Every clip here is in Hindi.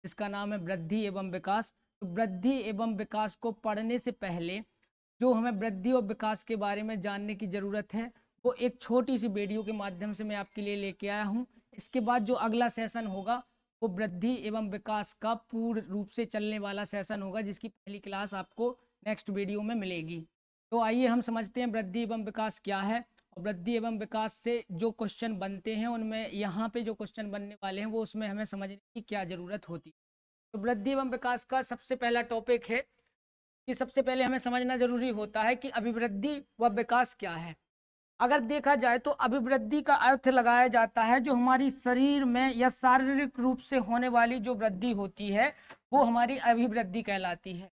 जिसका नाम है वृद्धि एवं विकास। तो वृद्धि एवं विकास को पढ़ने से पहले जो हमें वृद्धि और विकास के बारे में जानने की ज़रूरत है वो एक छोटी सी वीडियो के माध्यम से मैं आपके लिए लेके आया हूँ। इसके बाद जो अगला सेशन होगा वो वृद्धि एवं विकास का पूर्ण रूप से चलने वाला सेशन होगा, जिसकी पहली क्लास आपको नेक्स्ट वीडियो में मिलेगी। तो आइए हम समझते हैं वृद्धि एवं विकास क्या है, और वृद्धि एवं विकास से जो क्वेश्चन बनते हैं उनमें यहाँ पे जो क्वेश्चन बनने वाले हैं वो उसमें हमें समझने की क्या ज़रूरत होती है। तो वृद्धि एवं विकास का सबसे पहला टॉपिक है कि सबसे पहले हमें समझना जरूरी होता है कि अभिवृद्धि व विकास क्या है। अगर देखा जाए तो अभिवृद्धि का अर्थ लगाया जाता है जो हमारी शरीर में या शारीरिक रूप से होने वाली जो वृद्धि होती है वो हमारी अभिवृद्धि कहलाती है।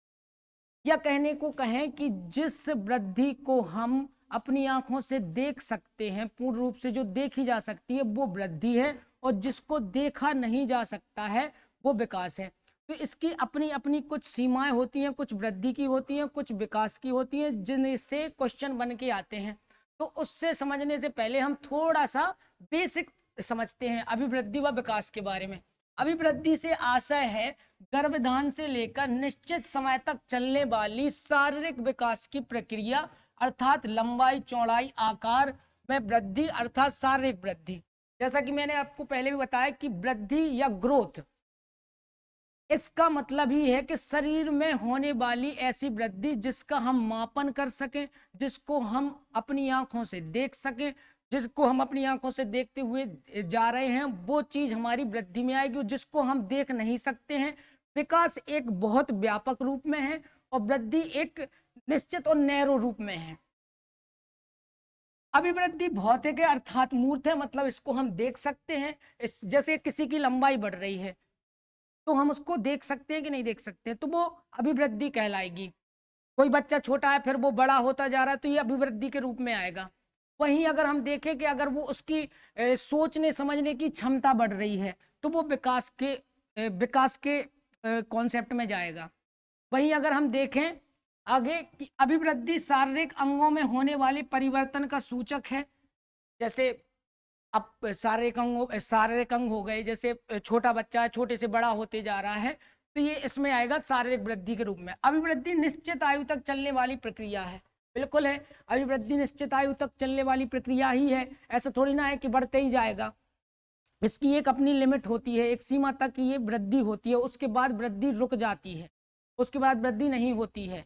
या कहने को कहें कि जिस वृद्धि को हम अपनी आंखों से देख सकते हैं, पूर्ण रूप से जो देखी जा सकती है वो वृद्धि है, और जिसको देखा नहीं जा सकता है वो विकास है। तो इसकी अपनी अपनी कुछ सीमाएं होती हैं, कुछ वृद्धि की होती हैं, कुछ विकास की होती हैं, जिनसे क्वेश्चन बन के आते हैं। तो उससे समझने से पहले हम थोड़ा सा बेसिक समझते हैं अभिवृद्धि व विकास के बारे में। अभिवृद्धि से आशय है गर्भधान से लेकर निश्चित समय तक चलने वाली शारीरिक विकास की प्रक्रिया, अर्थात लंबाई, चौड़ाई, आकार में वृद्धि अर्थात शारीरिक वृद्धि। जैसा कि मैंने आपको पहले भी बताया कि वृद्धि या ग्रोथ, इसका मतलब ही है कि शरीर में होने वाली ऐसी वृद्धि जिसका हम मापन कर सकें, जिसको हम अपनी आंखों से देख सकें, जिसको हम अपनी आंखों से देखते हुए जा रहे हैं, वो चीज हमारी वृद्धि में आएगी, जिसको हम देख नहीं सकते हैं। विकास एक बहुत व्यापक रूप में है और वृद्धि एक निश्चित और नैरो रूप में है। अभिवृद्धि भौतिक है अर्थात मूर्त है, मतलब इसको हम देख सकते हैं। जैसे किसी की लंबाई बढ़ रही है तो हम उसको देख सकते हैं कि नहीं देख सकते, तो वो अभिवृद्धि कहलाएगी। कोई बच्चा छोटा है फिर वो बड़ा होता जा रहा है तो ये अभिवृद्धि के रूप में आएगा। वहीं अगर हम देखें कि अगर वो उसकी सोचने समझने की क्षमता बढ़ रही है तो वो विकास के कॉन्सेप्ट में जाएगा। वहीं अगर हम देखें आगे कि अभिवृद्धि शारीरिक अंगों में होने वाले परिवर्तन का सूचक है। जैसे अब शारीरिक अंग हो गए, जैसे छोटा बच्चा है छोटे से बड़ा होते जा रहा है तो ये इसमें आएगा शारीरिक वृद्धि के रूप में। अभिवृद्धि निश्चित आयु तक चलने वाली प्रक्रिया है, बिल्कुल है, अभिवृद्धि निश्चित आयु तक चलने वाली प्रक्रिया ही है। ऐसा थोड़ी ना है कि बढ़ते ही जाएगा, इसकी एक अपनी लिमिट होती है, एक सीमा तक ये वृद्धि होती है, उसके बाद वृद्धि रुक जाती है, उसके बाद वृद्धि नहीं होती है।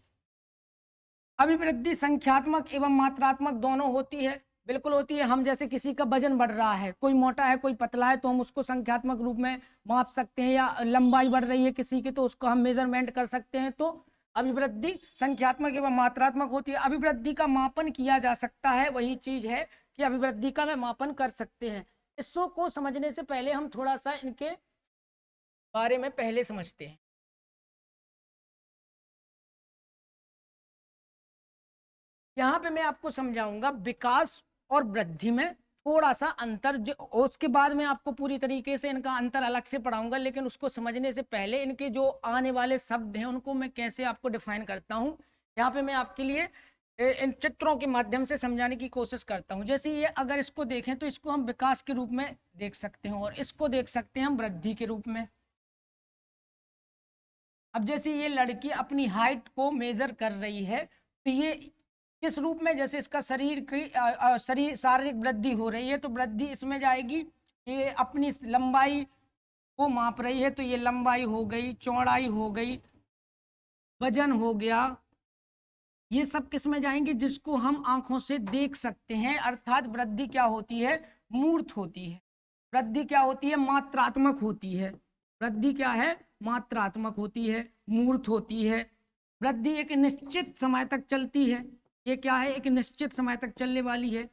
अभिवृद्धि संख्यात्मक एवं मात्रात्मक दोनों होती है, बिल्कुल होती है। हम जैसे किसी का वजन बढ़ रहा है, कोई मोटा है कोई पतला है तो हम उसको संख्यात्मक रूप में माप सकते हैं, या लंबाई बढ़ रही है किसी की तो उसको हम मेजरमेंट कर सकते हैं। तो अभिवृद्धि संख्यात्मक एवं मात्रात्मक होती है। अभिवृद्धि का मापन किया जा सकता है, वही चीज है कि अभिवृद्धि का मैं मापन कर सकते हैं। इसको समझने से पहले हम थोड़ा सा इनके बारे में पहले समझते हैं। यहाँ पे मैं आपको समझाऊंगा विकास और वृद्धि में थोड़ा सा अंतर, जो उसके बाद में आपको पूरी तरीके से इनका अंतर अलग से पढ़ाऊंगा, लेकिन उसको समझने से पहले इनके जो आने वाले शब्द हैं उनको मैं कैसे आपको डिफाइन करता हूँ, यहाँ पे मैं आपके लिए इन चित्रों के माध्यम से समझाने की कोशिश करता हूँ। जैसे ये अगर इसको देखें तो इसको हम विकास के रूप में देख सकते हैं और इसको देख सकते हैं हम वृद्धि के रूप में। अब जैसे ये लड़की अपनी हाइट को मेजर कर रही है तो ये किस रूप में, जैसे इसका शरीर की शरीर शारीरिक वृद्धि हो रही है तो वृद्धि इसमें जाएगी। ये अपनी लंबाई को माप रही है तो ये लंबाई हो गई, चौड़ाई हो गई, वजन हो गया, ये सब किस में जाएंगे, जिसको हम आंखों से देख सकते हैं। अर्थात वृद्धि क्या होती है, मूर्त होती है। वृद्धि क्या होती है, मात्रात्मक होती है। वृद्धि क्या है, मात्रात्मक होती है, मूर्त होती है। वृद्धि एक निश्चित समय तक चलती है, ये क्या है, एक निश्चित समय तक चलने वाली है।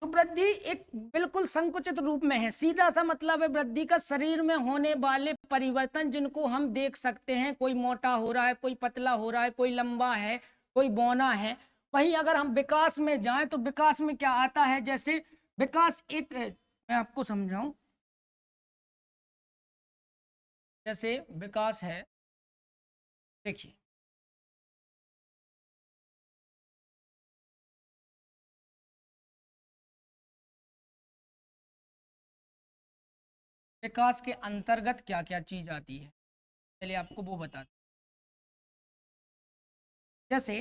तो वृद्धि एक बिल्कुल संकुचित रूप में है, सीधा सा मतलब है वृद्धि का शरीर में होने वाले परिवर्तन जिनको हम देख सकते हैं। कोई मोटा हो रहा है, कोई पतला हो रहा है, कोई लंबा है, कोई बौना है। वहीं अगर हम विकास में जाएं तो विकास में क्या आता है, जैसे विकास एक मैं आपको समझाऊं, जैसे विकास है, देखिए विकास के अंतर्गत क्या क्या चीज आती है, पहले आपको वो बता दूं। जैसे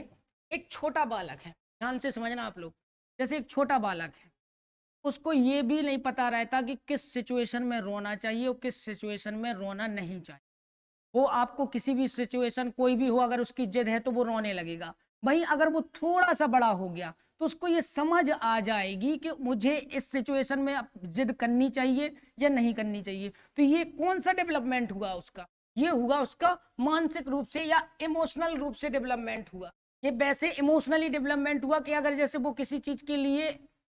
एक छोटा बालक है, ध्यान से समझना आप लोग, जैसे एक छोटा बालक है, उसको ये भी नहीं पता रहता कि किस सिचुएशन में रोना चाहिए और किस सिचुएशन में रोना नहीं चाहिए। वो आपको किसी भी सिचुएशन कोई भी हो, अगर उसकी जिद है तो वो रोने लगेगा। वहीं अगर वो थोड़ा सा बड़ा हो गया तो उसको ये समझ आ जाएगी कि मुझे इस सिचुएशन में अब जिद करनी चाहिए या नहीं करनी चाहिए। तो ये कौन सा डेवलपमेंट हुआ उसका, ये हुआ उसका मानसिक रूप से या इमोशनल रूप से डेवलपमेंट हुआ। ये वैसे इमोशनली डेवलपमेंट हुआ कि अगर जैसे वो किसी चीज के लिए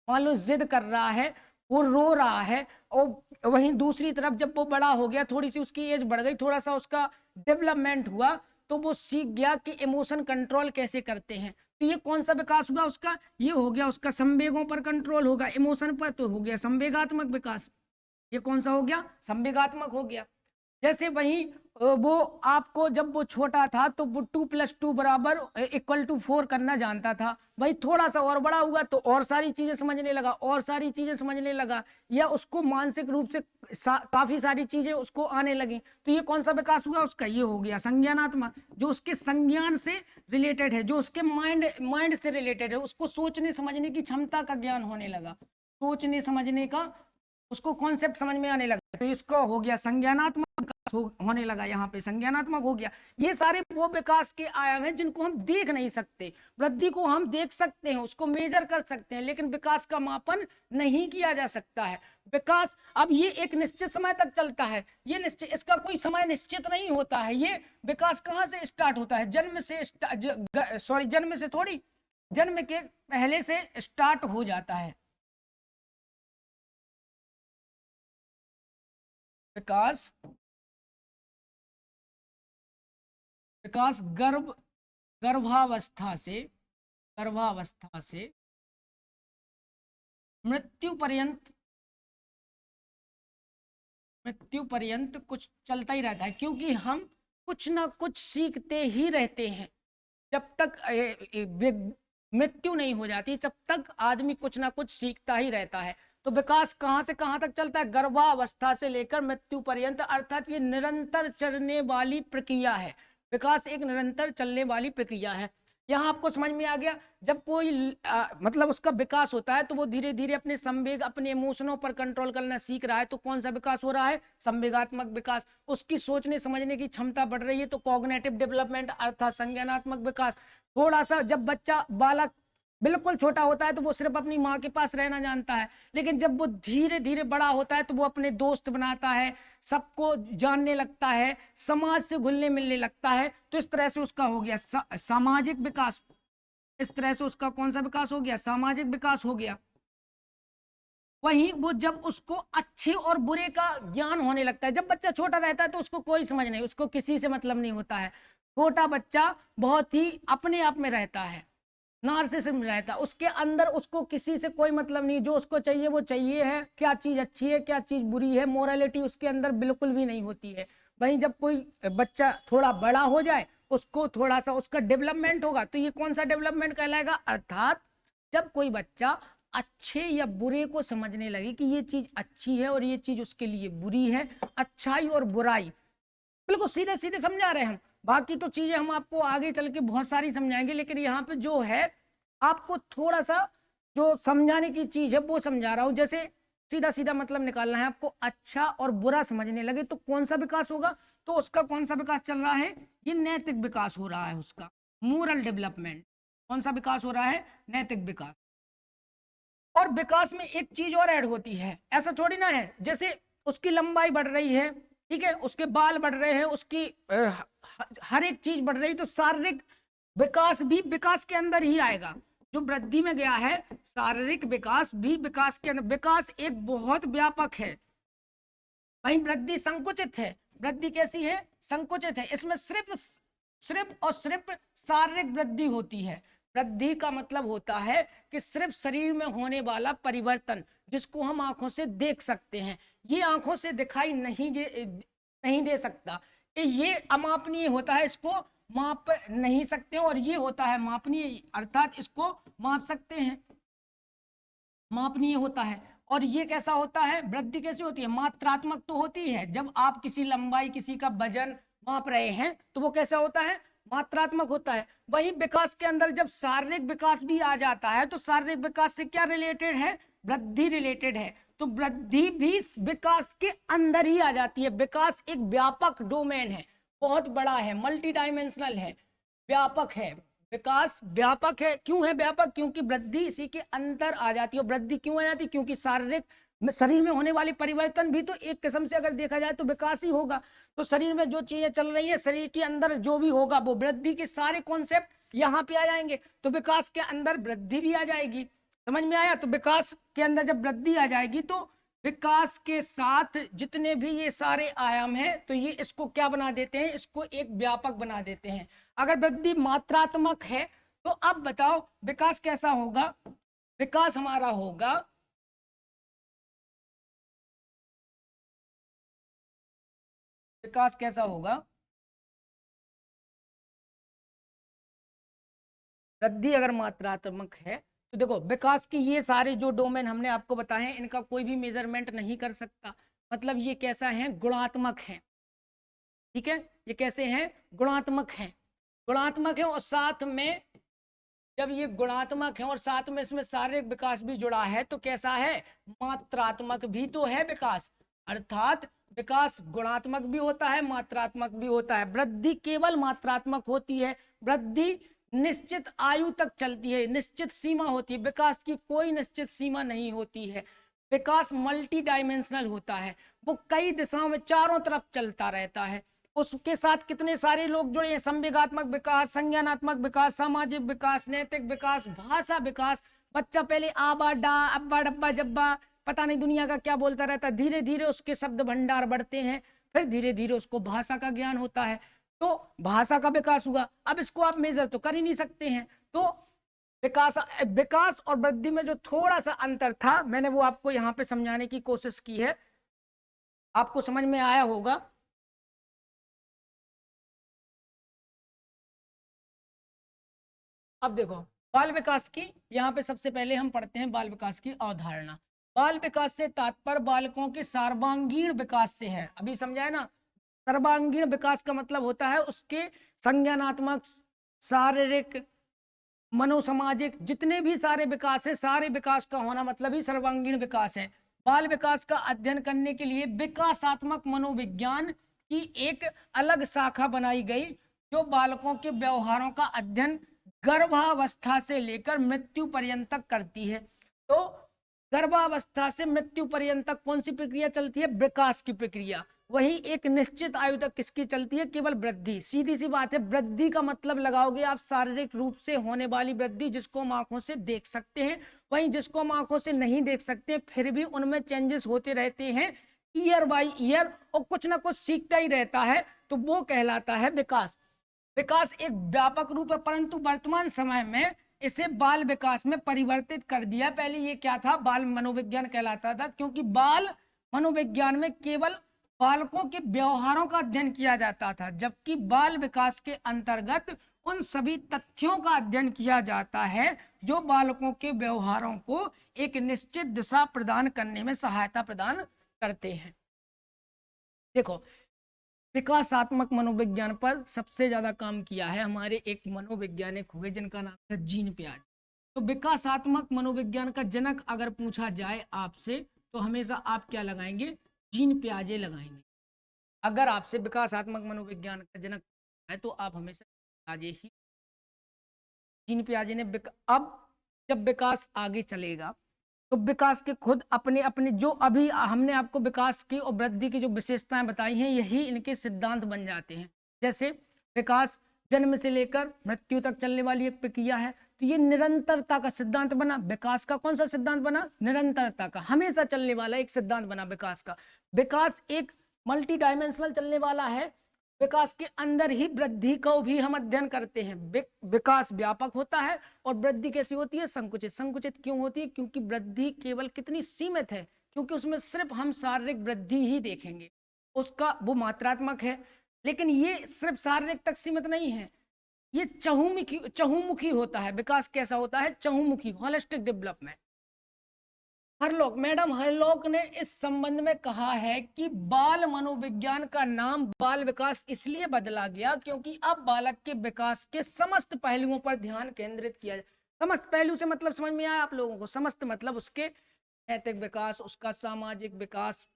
मान लो जिद कर रहा है, वो रो रहा है, और वहीं दूसरी तरफ जब वो बड़ा हो गया, थोड़ी सी उसकी एज बढ़ गई, थोड़ा सा उसका डेवलपमेंट हुआ, तो वो सीख गया कि इमोशन कंट्रोल कैसे करते हैं। तो ये कौन सा विकास हुआ उसका, ये हो गया उसका संवेगों पर कंट्रोल होगा, इमोशन पर तो हो गया संवेगात्मक विकास। ये कौन सा हो गया, संवेगात्मक हो गया। जैसे वही वो आपको जब वो छोटा था तो वो 2+2 बराबर = 4 करना जानता था। भाई थोड़ा सा और बड़ा हुआ तो और सारी चीजें समझने लगा, और सारी चीजें समझने लगा, या उसको मानसिक रूप से काफी सारी चीजें उसको आने लगी। तो ये कौन सा विकास हुआ उसका, ये हो गया संज्ञानात्मक, जो उसके संज्ञान से रिलेटेड है, जो उसके माइंड से रिलेटेड है, उसको सोचने समझने की क्षमता का ज्ञान होने लगा, सोचने समझने का उसको कॉन्सेप्ट समझ में आने लगा। तो इसको हो गया संज्ञानात्मक विकास होने लगा, यहाँ पे संज्ञानात्मक हो गया। ये सारे वो विकास के आयाम हैं जिनको हम देख नहीं सकते। वृद्धि को हम देख सकते हैं, उसको मेजर कर सकते हैं, लेकिन विकास का मापन नहीं किया जा सकता है। विकास अब ये एक निश्चित समय तक चलता है, ये निश्चित, इसका कोई समय निश्चित नहीं होता है। ये विकास कहाँ से स्टार्ट होता है, जन्म से, जन्म से थोड़ी, जन्म के पहले से स्टार्ट हो जाता है विकास। विकास गर्भावस्था से मृत्यु पर्यंत कुछ चलता ही रहता है, क्योंकि हम कुछ ना कुछ सीखते ही रहते हैं। जब तक मृत्यु नहीं हो जाती तब तक आदमी कुछ ना कुछ सीखता ही रहता है। तो विकास कहां से कहां तक चलता है, गर्भावस्था से लेकर मृत्यु पर्यंत, अर्थात ये निरंतर चलने वाली प्रक्रिया है। विकास एक निरंतर चलने वाली प्रक्रिया है। यहाँ आपको समझ में आ गया, जब कोई मतलब उसका विकास होता है तो वो धीरे धीरे अपने संवेग, अपने इमोशनों पर कंट्रोल करना सीख रहा है। तो कौन सा विकास हो रहा है, संवेगात्मक विकास। उसकी सोचने समझने की क्षमता बढ़ रही है, तो कॉग्निटिव डेवलपमेंट अर्थात संज्ञानात्मक विकास। थोड़ा सा जब बच्चा बालक बिल्कुल छोटा होता है तो वो सिर्फ अपनी माँ के पास रहना जानता है, लेकिन जब वो धीरे धीरे बड़ा होता है तो वो अपने दोस्त बनाता है, सबको जानने लगता है, समाज से घुलने मिलने लगता है। तो इस तरह से उसका हो गया सामाजिक विकास। इस तरह से उसका कौन सा विकास हो गया, सामाजिक विकास हो गया। वहीं वो जब उसको अच्छे और बुरे का ज्ञान होने लगता है, जब बच्चा छोटा रहता है तो उसको कोई समझ नहीं, उसको किसी से मतलब नहीं होता है। छोटा बच्चा बहुत ही अपने आप में रहता है, नार्सिसिज्म रहता है उसके अंदर, उसको किसी से कोई मतलब नहीं, जो उसको चाहिए वो चाहिए है, क्या चीज अच्छी है क्या चीज बुरी है, मोरालिटी उसके अंदर बिल्कुल भी नहीं होती है। वहीं जब कोई बच्चा थोड़ा बड़ा हो जाए, उसको थोड़ा सा उसका डेवलपमेंट होगा, तो ये कौन सा डेवलपमेंट कहलाएगा, अर्थात जब कोई बच्चा अच्छे या बुरे को समझने लगे कि ये चीज अच्छी है और ये चीज उसके लिए बुरी है, अच्छाई और बुराई बिल्कुल सीधे सीधे समझा रहे हैं हम। बाकी तो चीजें हम आपको आगे चल के बहुत सारी समझाएंगे, लेकिन यहाँ पे जो है आपको थोड़ा सा जो समझाने की चीज है वो समझा रहा हूं। जैसे सीधा सीधा मतलब निकालना है आपको, अच्छा और बुरा समझने लगे तो कौन सा विकास होगा, तो उसका कौन सा विकास चल रहा है, ये नैतिक विकास हो रहा है, उसका मोरल डेवलपमेंट। कौन सा विकास हो रहा है, नैतिक विकास। और विकास में एक चीज और ऐड होती है, ऐसा थोड़ी ना है, जैसे उसकी लंबाई बढ़ रही है, ठीक है, उसके बाल बढ़ रहे हैं, उसकी हर एक चीज बढ़ रही, तो शारीरिक विकास भी विकास के अंदर ही आएगा। जो वृद्धि में गया है, शारीरिक विकास भी विकास के अंदर। विकास एक बहुत व्यापक है। वहीं वृद्धि संकुचित है। वृद्धि कैसी है, संकुचित है। इसमें सिर्फ और सिर्फ शारीरिक वृद्धि होती है। वृद्धि का मतलब होता है कि सिर्फ शरीर में होने वाला परिवर्तन, जिसको हम आंखों से देख सकते हैं। ये आंखों से दिखाई नहीं दे सकता, ये अमापनीय होता है, इसको माप नहीं सकते, और ये होता है मापनीय, अर्थात इसको माप सकते हैं, मापनीय होता है। और ये कैसा होता है, वृद्धि कैसी होती है, मात्रात्मक तो होती है। जब आप किसी लंबाई, किसी का वजन माप रहे हैं तो वो कैसा होता है, मात्रात्मक होता है। वही विकास के अंदर जब शारीरिक विकास भी आ जाता है तो शारीरिक विकास से क्या रिलेटेड है, वृद्धि रिलेटेड है। तो वृद्धि भी विकास के अंदर ही आ जाती है। विकास एक व्यापक डोमेन है, बहुत बड़ा है, मल्टी डायमेंशनल है, व्यापक है। विकास व्यापक है, क्यों है व्यापक, क्योंकि वृद्धि इसी के अंदर आ जाती है। वृद्धि क्यों आ जाती है, क्योंकि शारीरिक शरीर में होने वाले परिवर्तन भी तो एक किस्म से अगर देखा जाए तो विकास ही होगा। तो शरीर में जो चीजें चल रही है, शरीर के अंदर जो भी होगा वो वृद्धि के सारे कॉन्सेप्ट यहाँ पे आ जाएंगे। तो विकास के अंदर वृद्धि भी आ जाएगी। समझ में आया। तो विकास के अंदर जब वृद्धि आ जाएगी तो विकास के साथ जितने भी ये सारे आयाम हैं तो ये इसको क्या बना देते हैं, इसको एक व्यापक बना देते हैं। अगर वृद्धि मात्रात्मक है तो अब बताओ विकास कैसा होगा। विकास हमारा होगा, विकास कैसा होगा, वृद्धि अगर मात्रात्मक है तो देखो विकास के ये सारे जो डोमेन हमने आपको बताए हैं इनका कोई भी मेजरमेंट नहीं कर सकता। मतलब ये कैसा है, गुणात्मक है। ठीक है, ये कैसे हैं, गुणात्मक हैं। गुणात्मक है और साथ में जब ये गुणात्मक है और साथ में इसमें शारीरिक विकास भी जुड़ा है तो कैसा है, मात्रात्मक भी तो है विकास। अर्थात विकास गुणात्मक भी होता है, मात्रात्मक भी होता है। वृद्धि केवल मात्रात्मक होती है। वृद्धि निश्चित आयु तक चलती है, निश्चित सीमा होती है। विकास की कोई निश्चित सीमा नहीं होती है। विकास मल्टी डायमेंशनल होता है, वो कई दिशाओं में चारों तरफ चलता रहता है। उसके साथ कितने सारे लोग जुड़े हैं, संवेगात्मक विकास, संज्ञानात्मक विकास, सामाजिक विकास, नैतिक विकास, भाषा विकास। बच्चा पहले आबा डा अब्बा डब्बा जब्बा पता नहीं दुनिया का क्या बोलता रहता है, धीरे धीरे उसके शब्द भंडार बढ़ते हैं, फिर धीरे धीरे उसको भाषा का ज्ञान होता है, तो भाषा का विकास हुआ। अब इसको आप मेजर तो कर ही नहीं सकते हैं। तो विकास विकास और वृद्धि में जो थोड़ा सा अंतर था मैंने वो आपको यहाँ पे समझाने की कोशिश की है, आपको समझ में आया होगा। अब देखो बाल विकास की, यहाँ पे सबसे पहले हम पढ़ते हैं बाल विकास की अवधारणा। बाल विकास से तात्पर्य बालकों के सर्वांगीण विकास से है। अभी समझा है ना, सर्वांगीण विकास का मतलब होता है उसके संज्ञानात्मक, शारीरिक, मनोसामाजिक जितने भी सारे विकास है, सारे विकास का होना मतलब ही सर्वांगीण विकास है। बाल विकास का अध्ययन करने के लिए विकासात्मक मनोविज्ञान की एक अलग शाखा बनाई गई जो बालकों के व्यवहारों का अध्ययन गर्भावस्था से लेकर मृत्यु पर्यंत तक करती है। तो गर्भावस्था से मृत्यु पर्यंत तक कौन सी प्रक्रिया चलती है, विकास की प्रक्रिया। वही एक निश्चित आयु तक किसकी चलती है, केवल वृद्धि। सीधी सी बात है, वृद्धि का मतलब लगाओगे आप शारीरिक रूप से होने वाली वृद्धि जिसको हम आंखों से देख सकते हैं। वहीं जिसको हम आंखों से नहीं देख सकते फिर भी उनमें चेंजेस होते रहते हैं ईयर बाय ईयर, और कुछ ना कुछ सीखता ही रहता है, तो वो कहलाता है विकास। विकास एक व्यापक रूप है, परंतु वर्तमान समय में इसे बाल विकास में परिवर्तित कर दिया। पहले ये क्या था, बाल मनोविज्ञान कहलाता था, क्योंकि बाल मनोविज्ञान में केवल बालकों के व्यवहारों का अध्ययन किया जाता था, जबकि बाल विकास के अंतर्गत उन सभी तथ्यों का अध्ययन किया जाता है जो बालकों के व्यवहारों को एक निश्चित दिशा प्रदान करने में सहायता प्रदान करते हैं। देखो विकासात्मक मनोविज्ञान पर सबसे ज्यादा काम किया है हमारे एक मनोवैज्ञानिक हुए जिनका नाम था जीन पियाजे। तो विकासात्मक मनोविज्ञान का जनक अगर पूछा जाए आपसे तो हमेशा आप क्या लगाएंगे, जीन पियाजे लगाएंगे। अगर आपसे विकासात्मक मनोविज्ञान का जनक है तो आप हमेशा पियाजे ही, जीन पियाजे ने अब जब विकास आगे चलेगा तो विकास के खुद अपने अपने जो अभी हमने आपको विकास की और वृद्धि की जो विशेषताएं बताई हैं यही इनके सिद्धांत बन जाते हैं। जैसे विकास जन्म से लेकर मृत्यु तक चलने वाली एक प्रक्रिया है, तो ये निरंतरता का सिद्धांत बना। विकास का कौन सा सिद्धांत बना, निरंतरता का, हमेशा चलने वाला एक सिद्धांत बना विकास का। विकास एक मल्टी डायमेंशनल चलने वाला है। विकास के अंदर ही वृद्धि को भी हम अध्ययन करते हैं। विकास व्यापक होता है और वृद्धि कैसी होती है, संकुचित। संकुचित क्यों होती है, क्योंकि वृद्धि केवल कितनी सीमित है, क्योंकि उसमें सिर्फ हम शारीरिक वृद्धि ही देखेंगे, उसका वो मात्रात्मक है। लेकिन ये सिर्फ शारीरिक तक सीमित नहीं है, ये चहुमुखी होता है। विकास कैसा होता है, चहुमुखी, holistic development. Hurlock, madam Hurlock ने इस संबंध में कहा है कि बाल मनोविज्ञान का नाम बाल विकास इसलिए बदला गया क्योंकि अब बालक के विकास के समस्त पहलुओं पर ध्यान केंद्रित किया जाए। समस्त पहलू से मतलब समझ में आया आप लोगों को? समस्त मतलब उसके नैतिक विकास, उसका सामाजिक विकास,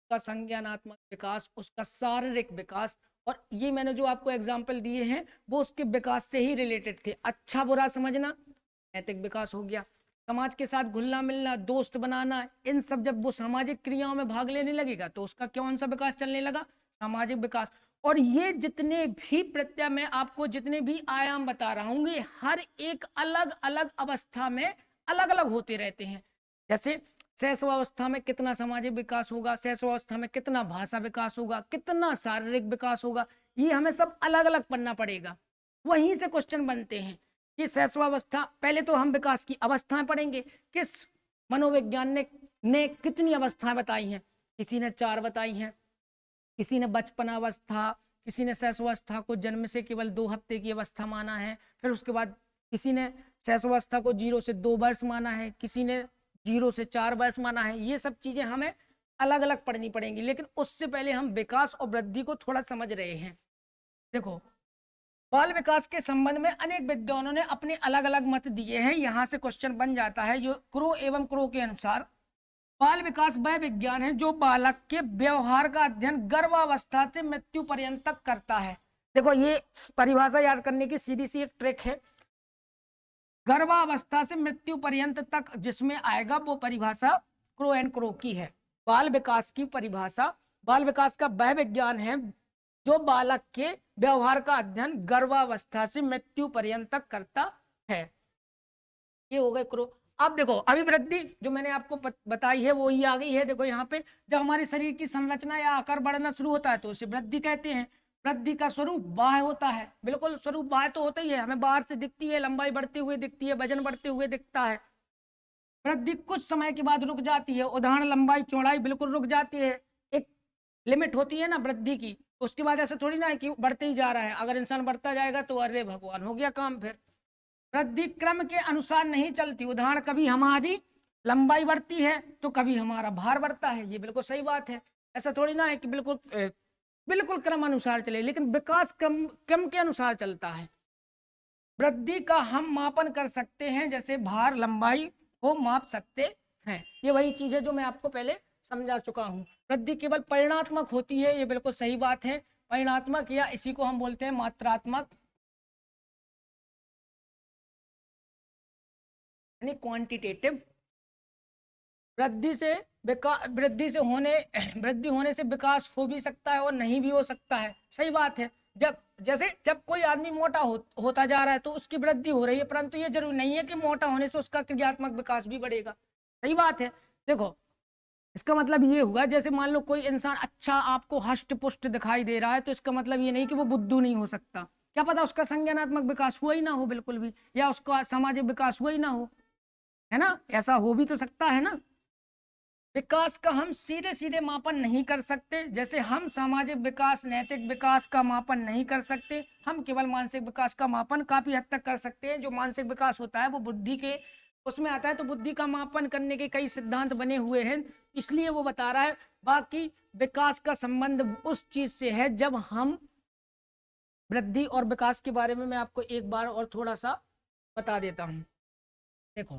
उसका संज्ञानात्मक विकास, उसका शारीरिक विकास। और ये मैंने जो आपको एग्जाम्पल दिए हैं वो उसके विकास से ही रिलेटेड थे। अच्छा बुरा समझना नैतिक विकास हो गया, समाज के साथ घुलना मिलना, दोस्त बनाना, इन सब जब वो सामाजिक क्रियाओं में भाग लेने लगेगा तो उसका कौन सा विकास चलने लगा? सामाजिक विकास। और ये जितने भी प्रत्यय मैं आपको जितने भी आयाम बता रहा हूँ ये हर एक अलग अलग अवस्था में अलग अलग होते रहते हैं। जैसे शैशवावस्था में कितना सामाजिक विकास होगा, शैशवावस्था में कितना भाषा विकास होगा, कितना शारीरिक विकास होगा, ये हमें सब अलग अलग पढ़ना पड़ेगा। वहीं से क्वेश्चन बनते हैं कि शैशवावस्था, पहले तो हम विकास की अवस्थाएं पढ़ेंगे। किस मनोवैज्ञानिक ने कितनी अवस्थाएं बताई हैं? किसी ने 4 बताई हैं, किसी ने बचपनावस्था, किसी ने शैशवावस्था को जन्म से केवल 2 हफ्ते की अवस्था माना है, फिर उसके बाद किसी ने शैशवावस्था को 0 से 2 वर्ष माना है, किसी ने 0 से 4 वर्ष माना है। ये सब चीजें हमें अलग अलग पढ़नी पड़ेंगी, लेकिन उससे पहले हम विकास और वृद्धि को थोड़ा समझ रहे हैं। देखो, बाल विकास के संबंध में अनेक विद्वानों ने अपने अलग अलग मत दिए हैं। यहां से क्वेश्चन बन जाता है जो क्रो एवं क्रो के अनुसार बाल विकास वह विज्ञान है जो बालक के व्यवहार का अध्ययन गर्भावस्था से मृत्यु पर्यंत तक करता है। देखो, ये परिभाषा याद करने की सीधी सी एक ट्रिक है। गर्भावस्था से मृत्यु पर्यंत तक जिसमें आएगा वो परिभाषा क्रो एंड क्रो की है। बाल विकास की परिभाषा, बाल विकास का वह विज्ञान है जो बालक के व्यवहार का अध्ययन गर्भावस्था से मृत्यु पर्यंत तक करता है। ये हो गए क्रो। अब देखो, अभिवृद्धि जो मैंने आपको बताई है वो ही आ गई है। देखो यहाँ पे जब हमारे शरीर की संरचना या आकार बढ़ना शुरू होता है तो उसे वृद्धि कहते हैं। वृद्धि का स्वरूप बाह्य होता है, बिल्कुल स्वरूप बाह्य तो होता ही है, हमें बाहर से दिखती है, लंबाई बढ़ती हुई दिखती है, वजन बढ़ते हुए दिखता है। वृद्धि कुछ समय के बाद रुक जाती है, उदाहरण लंबाई चौड़ाई बिल्कुल रुक जाती है। एक लिमिट होती है ना वृद्धि की, उसके बाद ऐसा थोड़ी ना है कि बढ़ते ही जा रहा है। अगर इंसान बढ़ता जाएगा तो अरे भगवान, हो गया काम। फिर वृद्धि क्रम के अनुसार नहीं चलती, उदाहरण कभी हमारी लंबाई बढ़ती है तो कभी हमारा भार बढ़ता है, ये बिल्कुल सही बात है। ऐसा थोड़ी ना है कि बिल्कुल बिल्कुल क्रम अनुसार चले, लेकिन विकास क्रम क्रम के अनुसार चलता है। वृद्धि का हम मापन कर सकते हैं, जैसे भार लंबाई को माप सकते हैं। ये वही चीज है जो मैं आपको पहले समझा चुका हूँ। वृद्धि केवल परिणात्मक होती है, ये बिल्कुल सही बात है। परिणात्मक या इसी को हम बोलते हैं मात्रात्मक, यानी क्वांटिटेटिव। वृद्धि होने से विकास हो भी सकता है और नहीं भी हो सकता है। सही बात है। जब कोई आदमी मोटा होता जा रहा है तो उसकी वृद्धि हो रही है, परंतु ये जरूरी नहीं है कि मोटा होने से उसका क्रियात्मक विकास भी बढ़ेगा। सही बात है। देखो, इसका मतलब ये हुआ, जैसे मान लो कोई इंसान अच्छा आपको हष्ट पुष्ट दिखाई दे रहा है तो इसका मतलब ये नहीं कि वो बुद्धू नहीं हो सकता। क्या पता उसका संज्ञानात्मक विकास हुआ ही ना हो बिल्कुल भी, या उसका सामाजिक विकास हुआ ही ना हो, है ना? ऐसा हो भी तो सकता है ना। विकास का हम सीधे सीधे मापन नहीं कर सकते, जैसे हम सामाजिक विकास नैतिक विकास का मापन नहीं कर सकते। हम केवल मानसिक विकास का मापन काफी हद तक कर सकते हैं। जो मानसिक विकास होता है वो बुद्धि के उसमें आता है, तो बुद्धि का मापन करने के कई सिद्धांत बने हुए हैं, इसलिए वो बता रहा है। बाकी विकास का संबंध उस चीज से है जब हम वृद्धि और विकास के बारे में मैं आपको एक बार और थोड़ा सा बता देता हूं। देखो,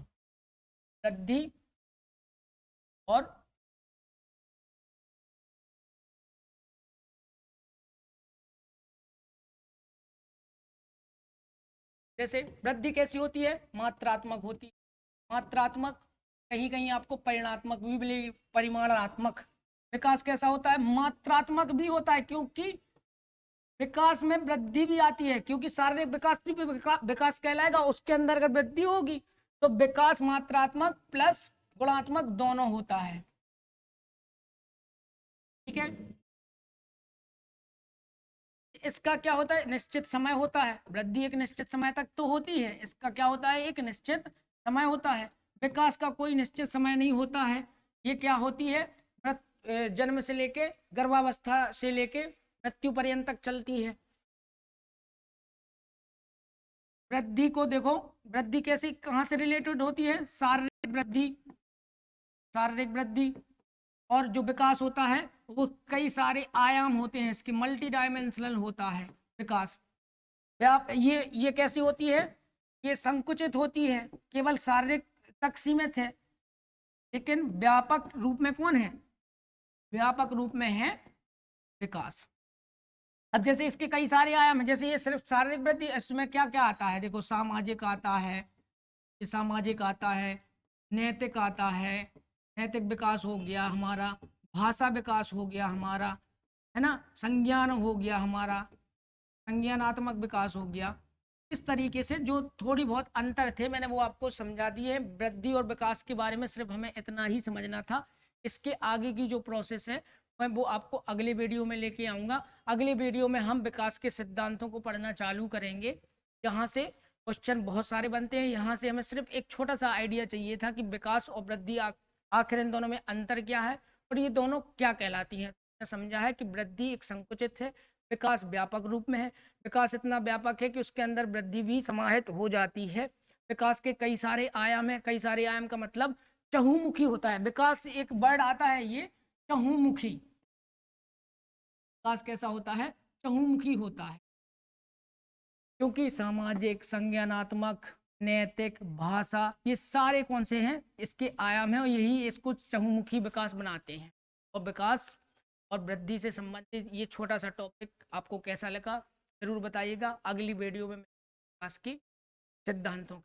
वृद्धि और जैसे वृद्धि कैसी होती है? मात्रात्मक होती है। मात्रात्मक, कहीं कहीं आपको परिणात्मक भी मिलेगी, परिमाणात्मक। विकास कैसा होता है? मात्रात्मक भी होता है, क्योंकि विकास में वृद्धि भी आती है, क्योंकि शारीरिक विकास भी विकास कहलाएगा, उसके अंदर अगर वृद्धि होगी तो विकास मात्रात्मक प्लस गुणात्मक दोनों होता है। ठीक है। इसका क्या होता है? निश्चित समय होता है। वृद्धि एक निश्चित समय तक तो होती है, इसका क्या होता है? एक निश्चित समय होता है। विकास का कोई निश्चित समय नहीं होता है। ये क्या होती है? जन्म से लेके गर्भावस्था से लेके मृत्यु पर्यंत तक चलती है। वृद्धि को देखो, वृद्धि कैसी कहाँ से रिलेटेड होती है? शारीरिक वृद्धि, शारीरिक वृद्धि। और जो विकास होता है वो कई सारे आयाम होते हैं, इसके मल्टी डायमेंशनल होता है विकास। ये कैसी होती है, ये संकुचित होती है, केवल शारीरिक तक सीमित है, लेकिन व्यापक रूप में कौन है, व्यापक रूप में है विकास। अब जैसे इसके कई सारे आयाम हैं, जैसे ये सिर्फ शारीरिक वृद्धि, इसमें क्या क्या आता है, देखो सामाजिक आता है, ये सामाजिक आता है, नैतिक आता है, नैतिक विकास हो गया हमारा, भाषा विकास हो गया हमारा, है ना, संज्ञान हो गया हमारा, संज्ञानात्मक विकास हो गया। इस तरीके से जो थोड़ी बहुत अंतर थे मैंने वो आपको समझा दिए। वृद्धि और विकास के बारे में सिर्फ हमें इतना ही समझना था। इसके आगे की जो प्रोसेस है मैं वो आपको अगले वीडियो में लेके आऊँगा। अगले वीडियो में हम विकास के सिद्धांतों को पढ़ना चालू करेंगे, जहाँ से क्वेश्चन बहुत सारे बनते हैं। यहाँ से हमें सिर्फ एक छोटा सा आइडिया चाहिए था कि विकास और वृद्धि आखिर इन दोनों में अंतर क्या है और ये दोनों क्या कहलाती हैं। समझा है कि वृद्धि एक संकुचित है, विकास व्यापक रूप में है। विकास इतना व्यापक है कि उसके अंदर वृद्धि भी समाहित हो जाती है। विकास के कई सारे आयाम हैं, कई सारे आयाम का मतलब चहुमुखी होता है। विकास एक वर्ड आता है ये चहुमुखी। विकास कैसा होता है, चहुमुखी होता है, क्योंकि सामाजिक, संज्ञानात्मक, नैतिक, भाषा, ये सारे कौन से हैं, इसके आयाम हैं और यही इसको चहुमुखी विकास बनाते हैं। और विकास और वृद्धि से संबंधित ये छोटा सा टॉपिक आपको कैसा लगा जरूर बताइएगा। अगली वीडियो में विकास की सिद्धांतों